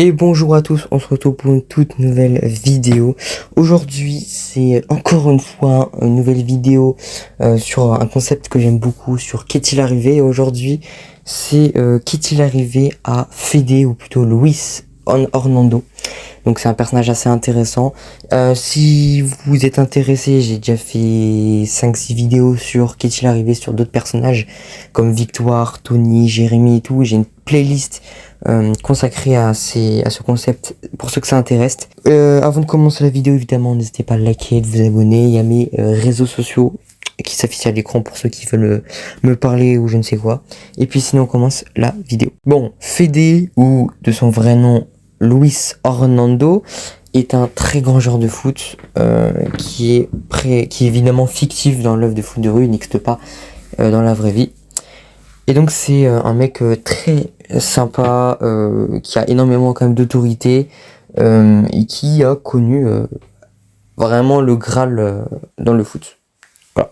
Et bonjour à tous, on se retrouve pour une toute nouvelle vidéo. Aujourd'hui, c'est encore une fois une nouvelle vidéo sur un concept que j'aime beaucoup, sur qu'est-il arrivé. Et aujourd'hui, c'est qu'est-il arrivé à Fede, ou plutôt Luis Hernando. Donc c'est un personnage assez intéressant. Si vous êtes intéressé, j'ai déjà fait 5-6 vidéos sur qu'est-il arrivé sur d'autres personnages comme Victoire, Tony, Jérémy et tout. J'ai une playlist consacrée à ce concept pour ceux que ça intéresse. Avant de commencer la vidéo, évidemment, n'hésitez pas à liker, de vous abonner. Il y a mes réseaux sociaux qui s'affichent à l'écran pour ceux qui veulent me parler ou je ne sais quoi. Et puis sinon, on commence la vidéo. Bon, Fede, ou de son vrai nom Luis Hernando, est un très grand joueur de foot qui est évidemment fictif dans l'œuvre de foot de rue, il n'existe pas dans la vraie vie. Et donc c'est un mec très sympa, qui a énormément quand même d'autorité et qui a connu vraiment le Graal dans le foot. Voilà.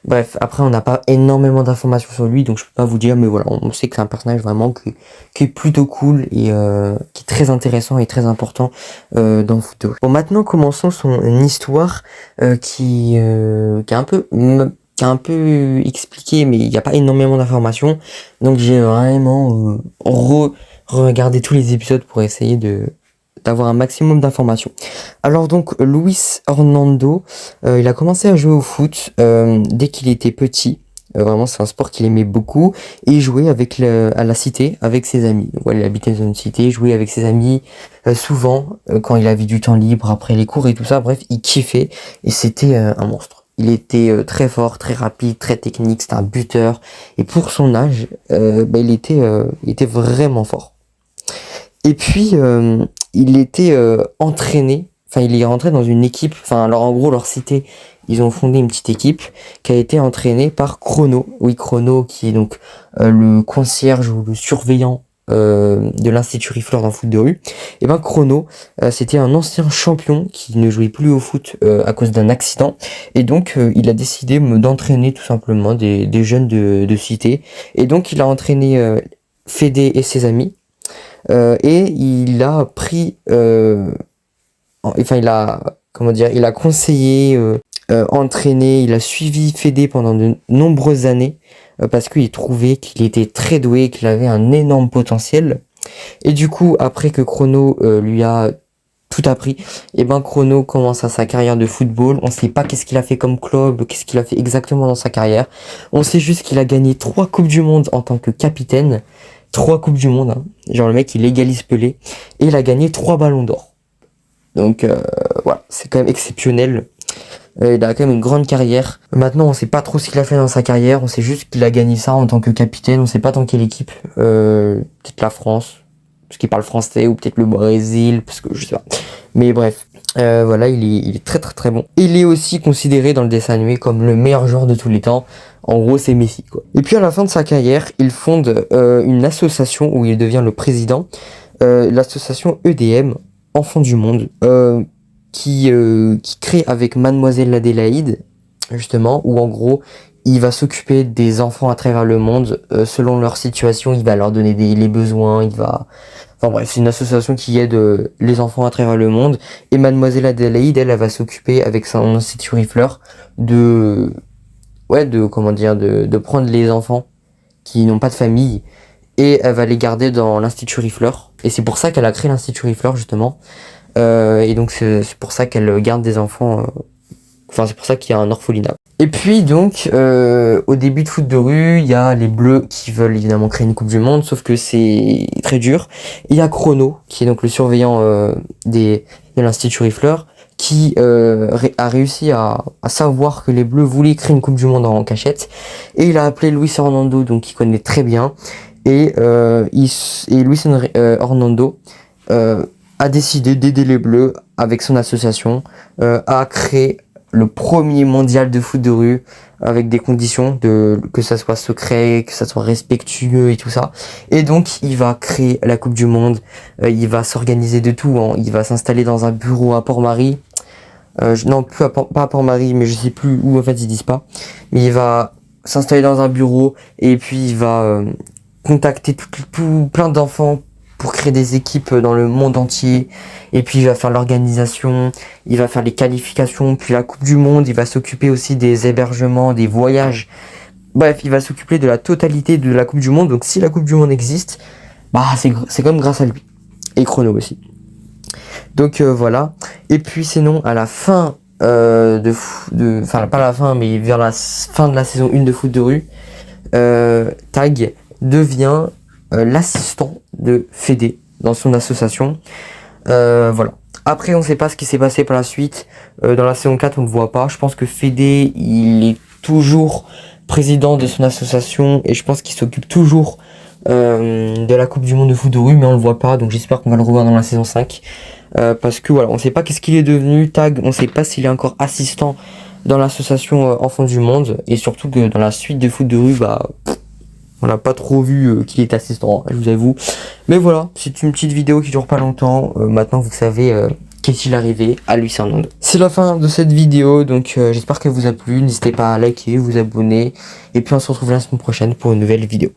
Bref, après on n'a pas énormément d'informations sur lui, donc je peux pas vous dire, mais voilà, on sait que c'est un personnage vraiment qui est plutôt cool et qui est très intéressant et très important dans le foot. Bon, maintenant commençons son histoire qui est un peu expliqué, mais il n'y a pas énormément d'informations, donc j'ai vraiment regardé tous les épisodes pour essayer d'avoir un maximum d'informations. Alors donc Luis Hernando, il a commencé à jouer au foot dès qu'il était petit. Vraiment c'est un sport qu'il aimait beaucoup, et il jouait à la cité avec ses amis. Donc, voilà, il habitait dans une cité, il jouait avec ses amis souvent quand il avait du temps libre après les cours et tout ça. Bref, il kiffait et c'était un monstre. Il était très fort, très rapide, très technique, c'était un buteur, et pour son âge, il était vraiment fort. Et puis il était entraîné, enfin il est rentré dans une équipe, enfin alors en gros leur cité, ils ont fondé une petite équipe qui a été entraînée par Chrono. Oui, Chrono, qui est donc le concierge ou le surveillant de l'Institut Rifleur dans le foot de rue. Et ben Chrono, c'était un ancien champion qui ne jouait plus au foot à cause d'un accident, et donc il a décidé d'entraîner tout simplement des jeunes de cité, et donc il a entraîné Fede et ses amis. Et il a pris, il a conseillé, entraîné, il a suivi Fede pendant de nombreuses années parce qu'il trouvait qu'il était très doué, qu'il avait un énorme potentiel. Et du coup, après que Chrono lui a tout appris, et ben Chrono commence sa carrière de football. On sait pas qu'est-ce qu'il a fait comme club, qu'est-ce qu'il a fait exactement dans sa carrière. On sait juste qu'il a gagné 3 coupes du monde en tant que capitaine. 3 coupes du monde, hein. Genre le mec il égalise Pelé, et il a gagné 3 ballons d'or. Donc voilà, c'est quand même exceptionnel. Il a quand même une grande carrière. Maintenant on sait pas trop ce qu'il a fait dans sa carrière, on sait juste qu'il a gagné ça en tant que capitaine. On sait pas dans quelle équipe, peut-être la France, parce qu'il parle français, ou peut-être le Brésil, parce que je sais pas. Mais bref, voilà, il est très très très bon. Il est aussi considéré dans le dessin animé comme le meilleur joueur de tous les temps. En gros, c'est Messi, quoi. Et puis à la fin de sa carrière, il fonde une association où il devient le président, l'association EDM, Enfants du Monde, qui crée avec Mademoiselle Adélaïde, justement, où en gros, il va s'occuper des enfants à travers le monde, selon leur situation, il va leur donner les besoins, Enfin bref, c'est une association qui aide les enfants à travers le monde. Et Mademoiselle Adélaïde, elle va s'occuper avec son institut Rifleur de prendre les enfants qui n'ont pas de famille, et elle va les garder dans l'Institut Rifleur. Et c'est pour ça qu'elle a créé l'Institut Rifleur, justement. Et donc c'est pour ça qu'elle garde des enfants. C'est pour ça qu'il y a un orphelinat. Et puis donc, au début de foot de rue, il y a les Bleus qui veulent évidemment créer une Coupe du Monde, sauf que c'est très dur. Il y a Chrono, qui est donc le surveillant de l'Institut Rifleur, qui a réussi à savoir que les Bleus voulaient créer une Coupe du Monde en cachette, et il a appelé Luis Hernando, donc qu'il connaît très bien, et Luis Hernando a décidé d'aider les Bleus avec son association à créer le premier mondial de foot de rue, avec des conditions que ça soit secret, que ça soit respectueux et tout ça. Et donc il va créer la Coupe du Monde, il va s'organiser de tout, hein. Il va s'installer dans un bureau à Port-Marie, pas à Port-Marie, mais je sais plus où, en fait ils disent pas, mais il va s'installer dans un bureau, et puis il va contacter plein d'enfants pour créer des équipes dans le monde entier. Et puis il va faire l'organisation, il va faire les qualifications, puis la Coupe du Monde, il va s'occuper aussi des hébergements, des voyages. Bref, il va s'occuper de la totalité de la Coupe du Monde. Donc si la Coupe du Monde existe, bah c'est comme grâce à lui. Et Chrono aussi. Donc voilà. Et puis sinon, à la fin enfin pas à la fin, mais vers la fin de la saison 1 de foot de rue, Tag devient l'assistant de Fédé dans son association. Voilà. Après, on sait pas ce qui s'est passé par la suite. Dans la saison 4, on ne voit pas. Je pense que Fédé, il est toujours président de son association et je pense qu'il s'occupe toujours de la Coupe du Monde de foot de rue, mais on le voit pas. Donc j'espère qu'on va le revoir dans la saison 5. Parce que voilà, on sait pas qu'est-ce qu'il est devenu. Tag, on sait pas s'il est encore assistant dans l'association Enfants du Monde. Et surtout que dans la suite de foot de rue, bah... on n'a pas trop vu qu'il est assistant, je vous avoue. Mais voilà, c'est une petite vidéo qui dure pas longtemps. Maintenant, vous savez qu'est-il arrivé à Luis Hernando. C'est la fin de cette vidéo, donc j'espère qu'elle vous a plu. N'hésitez pas à liker, vous abonner. Et puis on se retrouve la semaine prochaine pour une nouvelle vidéo.